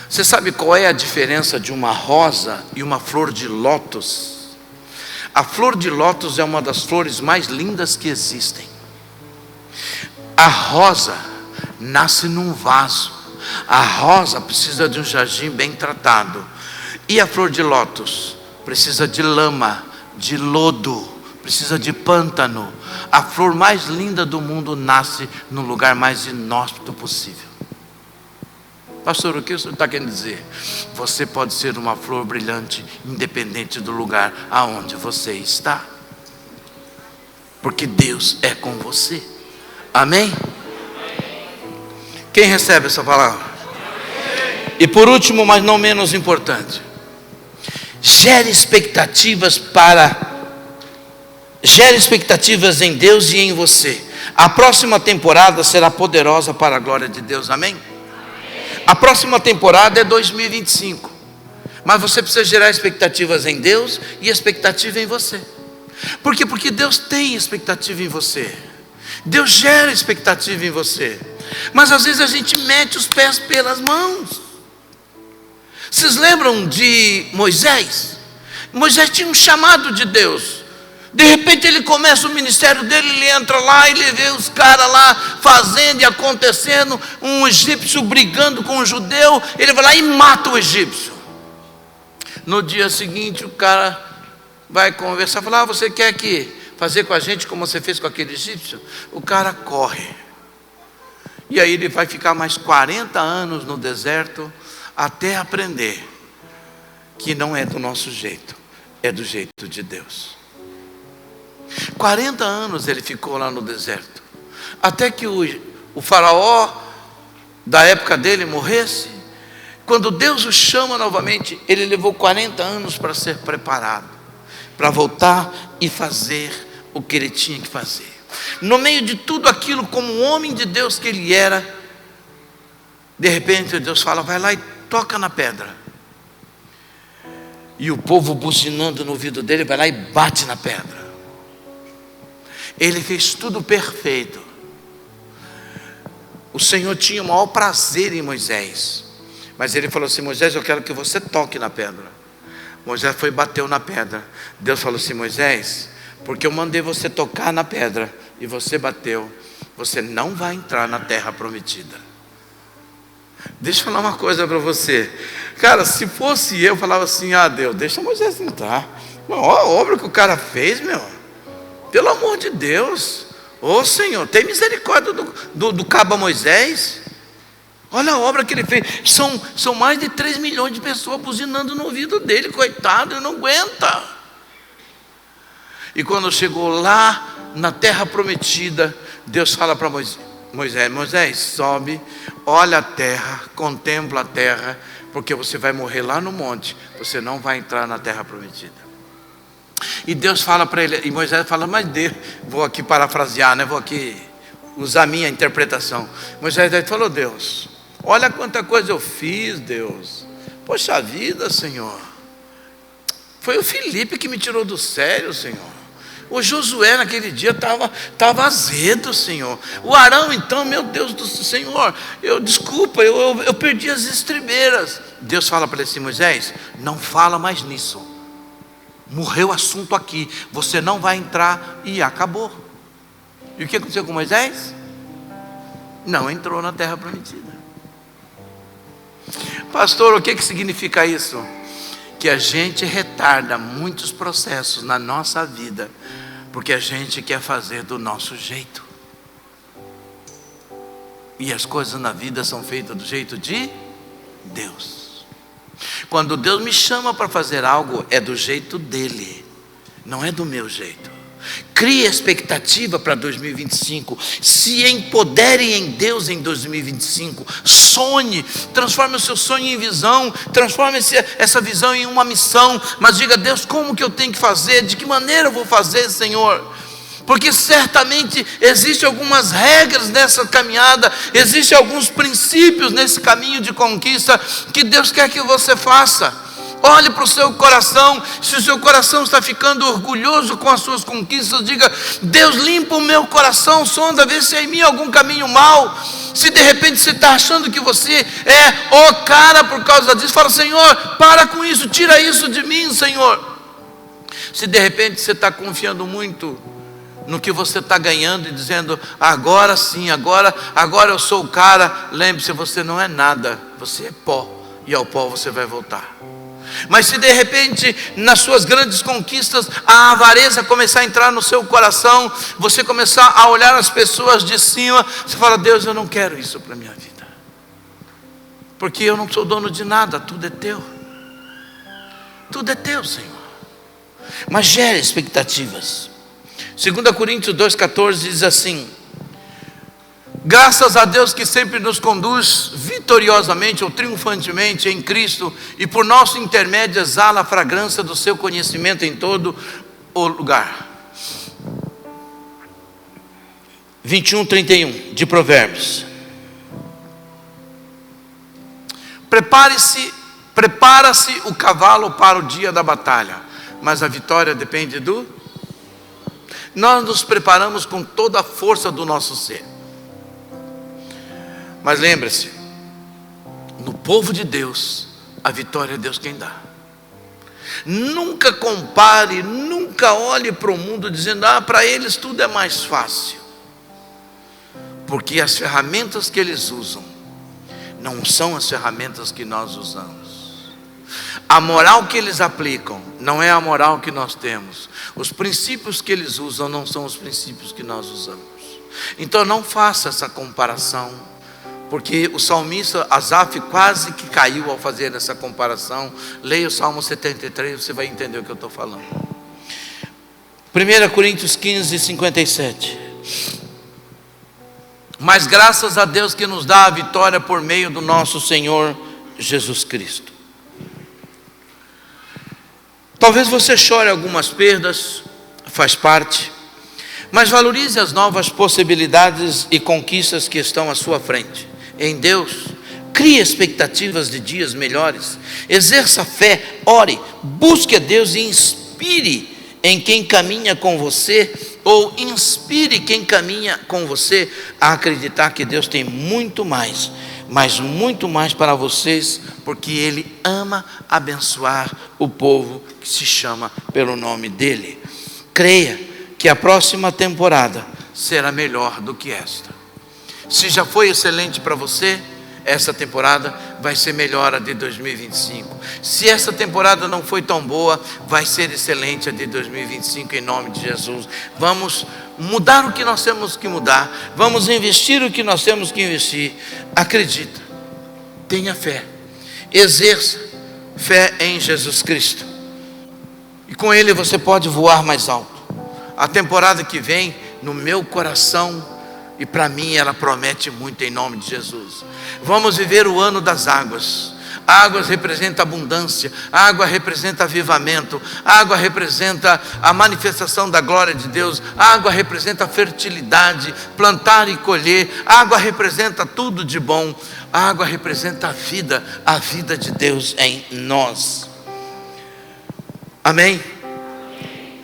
Você sabe qual é a diferença de uma rosa e uma flor de lótus? A flor de lótus é uma das flores mais lindas que existem. A rosa nasce num vaso. A rosa precisa de um jardim bem tratado. E a flor de lótus precisa de lama, de lodo, precisa de pântano. A flor mais linda do mundo nasce no lugar mais inóspito possível. Pastor, o que o senhor está querendo dizer? Você pode ser uma flor brilhante, independente do lugar aonde você está, porque Deus é com você. Amém? Quem recebe essa palavra? E por último, mas não menos importante, gere expectativas em Deus e em você. A próxima temporada será poderosa para a glória de Deus. Amém? A próxima temporada é 2025. Mas você precisa gerar expectativas em Deus e expectativa em você. Por quê? Porque Deus tem expectativa em você. Deus gera expectativa em você. Mas às vezes a gente mete os pés pelas mãos. Vocês lembram de Moisés? Moisés tinha um chamado de Deus. De repente ele começa o ministério dele, ele entra lá, ele vê os caras lá fazendo e acontecendo, um egípcio brigando com um judeu, ele vai lá e mata o egípcio. No dia seguinte o cara vai conversar, fala, você quer fazer com a gente como você fez com aquele egípcio? O cara corre. E aí ele vai ficar mais 40 anos no deserto, até aprender que não é do nosso jeito, é do jeito de Deus. 40 anos ele ficou lá no deserto, até que o faraó da época dele morresse. Quando Deus o chama novamente, ele levou 40 anos para ser preparado, para voltar e fazer o que ele tinha que fazer. No meio de tudo aquilo, como homem de Deus que ele era, de repente Deus fala, vai lá e toca na pedra. E o povo buzinando no ouvido dele, vai lá e bate na pedra. Ele fez tudo perfeito. O Senhor tinha o maior prazer em Moisés, mas ele falou assim, Moisés, eu quero que você toque na pedra. Moisés foi e bateu na pedra. Deus falou assim, Moisés, porque eu mandei você tocar na pedra e você bateu, você não vai entrar na terra prometida. Deixa eu falar uma coisa para você, cara, se fosse eu falava assim, Deus, deixa Moisés entrar. Olha a obra que o cara fez, pelo amor de Deus, Senhor, tem misericórdia do cabo Moisés. Olha a obra que ele fez. São mais de 3 milhões de pessoas buzinando no ouvido dele, coitado, ele não aguenta. E quando chegou lá na terra prometida, Deus fala para Moisés, sobe, olha a terra, contempla a terra, porque você vai morrer lá no monte, você não vai entrar na terra prometida. E Deus fala para ele, e Moisés fala, mas Deus, vou aqui parafrasear, vou aqui usar a minha interpretação. Moisés falou, Deus, olha quanta coisa eu fiz, Deus. Poxa vida, Senhor. Foi o Felipe que me tirou do sério, Senhor. O Josué naquele dia estava azedo, Senhor. O Arão então, meu Deus do Senhor, eu perdi as estribeiras. Deus fala para ele assim: Moisés, não fala mais nisso. Morreu o assunto aqui, você não vai entrar, e acabou. E o que aconteceu com Moisés? Não entrou na terra prometida. Pastor, o que significa isso? Que a gente retarda muitos processos na nossa vida, porque a gente quer fazer do nosso jeito. E as coisas na vida são feitas do jeito de Deus. Quando Deus me chama para fazer algo, é do jeito dele, não é do meu jeito. Crie expectativa para 2025. Se empodere em Deus em 2025. Sonhe, transforme o seu sonho em visão. Transforme essa visão em uma missão. Mas diga: Deus, como que eu tenho que fazer? De que maneira eu vou fazer, Senhor? Porque certamente existem algumas regras nessa caminhada, existem alguns princípios nesse caminho de conquista que Deus quer que você faça. Olhe para o seu coração. Se o seu coração está ficando orgulhoso com as suas conquistas, diga: Deus, limpa o meu coração, sonda, vê se há em mim algum caminho mau. Se de repente você está achando que você é o cara por causa disso, fala: Senhor, para com isso, tira isso de mim, Senhor. Se de repente você está confiando muito no que você está ganhando e dizendo: agora sim, agora eu sou o cara, lembre-se, você não é nada, você é pó, e ao pó você vai voltar. Mas se de repente nas suas grandes conquistas a avareza começar a entrar no seu coração, você começar a olhar as pessoas de cima, você fala: Deus, eu não quero isso para a minha vida, porque eu não sou dono de nada, tudo é teu. Tudo é teu, Senhor. Mas gere expectativas. 2 Coríntios 2,14 diz assim: graças a Deus que sempre nos conduz vitoriosamente ou triunfantemente em Cristo, e por nosso intermédio exala a fragrância do seu conhecimento em todo o lugar. 21:31 de Provérbios. Prepara-se o cavalo para o dia da batalha, mas a vitória depende do... Nós nos preparamos com toda a força do nosso ser. Mas lembre-se, no povo de Deus, a vitória é Deus quem dá. Nunca compare, nunca olhe para o mundo dizendo: para eles tudo é mais fácil. Porque as ferramentas que eles usam não são as ferramentas que nós usamos. A moral que eles aplicam não é a moral que nós temos. Os princípios que eles usam não são os princípios que nós usamos. Então não faça essa comparação, porque o salmista Asaf quase que caiu ao fazer essa comparação. Leia o Salmo 73, você vai entender o que eu estou falando. 1 Coríntios 15:57. Mas graças a Deus que nos dá a vitória por meio do nosso Senhor Jesus Cristo. Talvez você chore algumas perdas, faz parte, mas valorize as novas possibilidades e conquistas que estão à sua frente. Em Deus, crie expectativas de dias melhores, exerça fé, ore, busque a Deus e inspire em quem caminha com você, ou inspire quem caminha com você a acreditar que Deus tem muito mais, mas muito mais para vocês, porque Ele ama abençoar o povo que se chama pelo nome dEle. Creia que a próxima temporada será melhor do que esta. Se já foi excelente para você, essa temporada vai ser melhor a de 2025. Se essa temporada não foi tão boa, vai ser excelente a de 2025 em nome de Jesus. Vamos mudar o que nós temos que mudar, vamos investir o que nós temos que investir. Acredita, tenha fé, exerça fé em Jesus Cristo, e com Ele você pode voar mais alto. A temporada que vem, no meu coração e para mim, ela promete muito em nome de Jesus. Vamos viver o ano das águas. Águas representa abundância, água representa avivamento, água representa a manifestação da glória de Deus, água representa fertilidade, plantar e colher, água representa tudo de bom, água representa a vida de Deus em nós. Amém?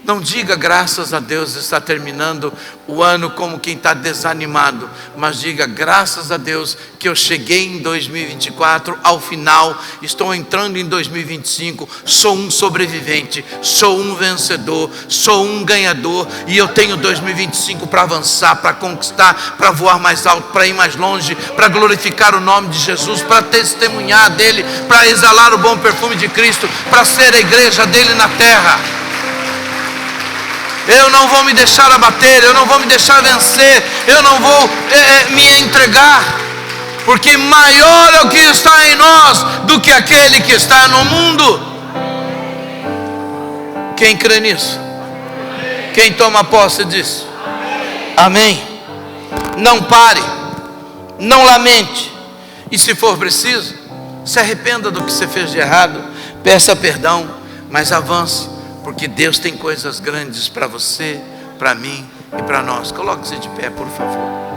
Não diga graças a Deus está terminando o ano como quem está desanimado, mas diga graças a Deus que eu cheguei em 2024 ao final, estou entrando em 2025, sou um sobrevivente, sou um vencedor, sou um ganhador, e eu tenho 2025 para avançar, para conquistar, para voar mais alto, para ir mais longe, para glorificar o nome de Jesus, para testemunhar dele, para exalar o bom perfume de Cristo, para ser a igreja dele na terra. Eu não vou me deixar abater, eu não vou me deixar vencer, eu não vou me entregar, porque maior é o que está em nós do que aquele que está no mundo. Quem crê nisso? Quem toma posse disso? Amém. Não pare, não lamente, e se for preciso, se arrependa do que você fez de errado, peça perdão, mas avance, porque Deus tem coisas grandes para você, para mim e para nós. Coloque-se de pé, por favor.